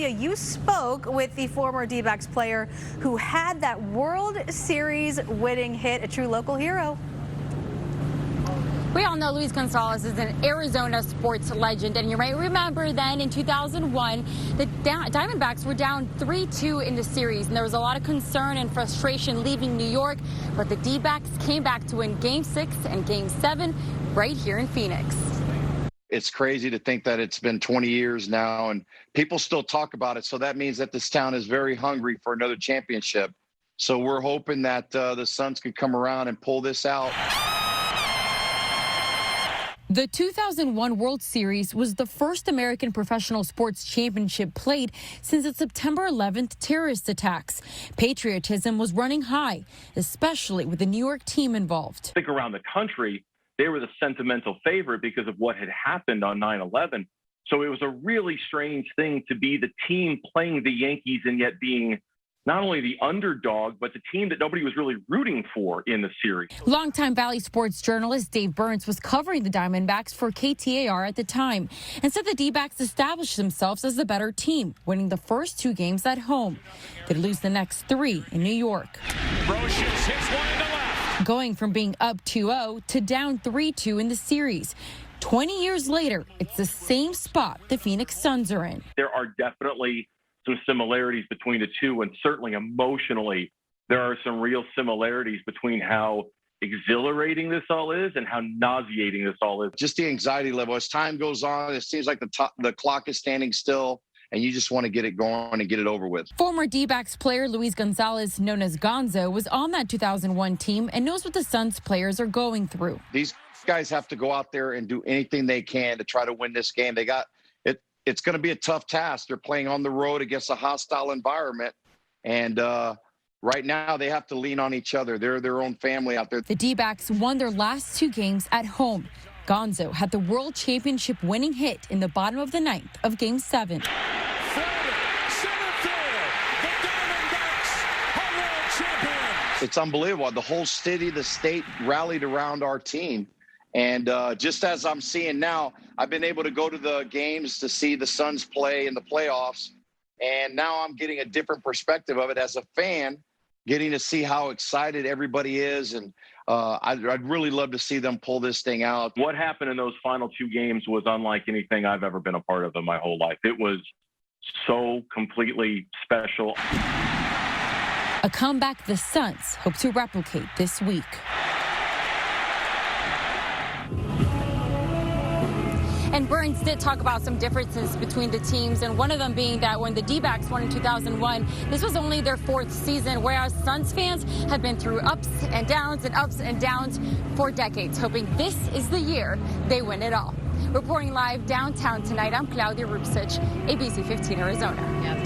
You spoke with the former D-backs player who had that World Series winning hit, a true local hero. We all know Luis Gonzalez is an Arizona sports legend, and you might remember then in 2001, the Diamondbacks were down 3-2 in the series, and there was a lot of concern and frustration leaving New York, but the D-backs came back to win Game 6 and Game 7 right here in Phoenix. It's crazy to think that it's been 20 years now and people still talk about it. So that means that this town is very hungry for another championship. So we're hoping that the Suns can come around and pull this out. The 2001 World Series was the first American professional sports championship played since the September 11th terrorist attacks. Patriotism was running high, especially with the New York team involved. I think around the country, they were the sentimental favorite because of what had happened on 9/11. So it was a really strange thing to be the team playing the Yankees and yet being not only the underdog, but the team that nobody was really rooting for in the series. Longtime Valley sports journalist Dave Burns was covering the Diamondbacks for KTAR at the time and said the D-backs established themselves as the better team, winning the first 2 games at home. They'd lose the next 3 in New York. Brocious hits one into left. Going from being up 2-0 to down 3-2 in the series. 20 years later, it's the same spot the Phoenix Suns are in. There are definitely some similarities between the two, and certainly emotionally, there are some real similarities between how exhilarating this all is and how nauseating this all is. Just the anxiety level. As time goes on, it seems like the clock is standing still, and you just want to get it going and get it over with. Former D-backs player Luis Gonzalez, known as Gonzo, was on that 2001 team and knows what the Suns players are going through. These guys have to go out there and do anything they can to try to win this game. It's going to be a tough task. They're playing on the road against a hostile environment, and right now they have to lean on each other. They're their own family out there. The D-backs won their last 2 games at home. Gonzo had the World Championship winning hit in the bottom of the 9th of Game 7. It's unbelievable. The whole city, the state rallied around our team. And just as I'm seeing now, I've been able to go to the games to see the Suns play in the playoffs. And now I'm getting a different perspective of it as a fan, getting to see how excited everybody is. And I'd really love to see them pull this thing out. What happened in those final 2 games was unlike anything I've ever been a part of in my whole life. It was so completely special. A comeback the Suns hope to replicate this week. And Burns did talk about some differences between the teams, and one of them being that when the D-backs won in 2001, this was only their 4th season, whereas Suns fans have been through ups and downs for decades, hoping this is the year they win it all. Reporting live downtown tonight, I'm Claudia Rupsich, ABC 15 Arizona.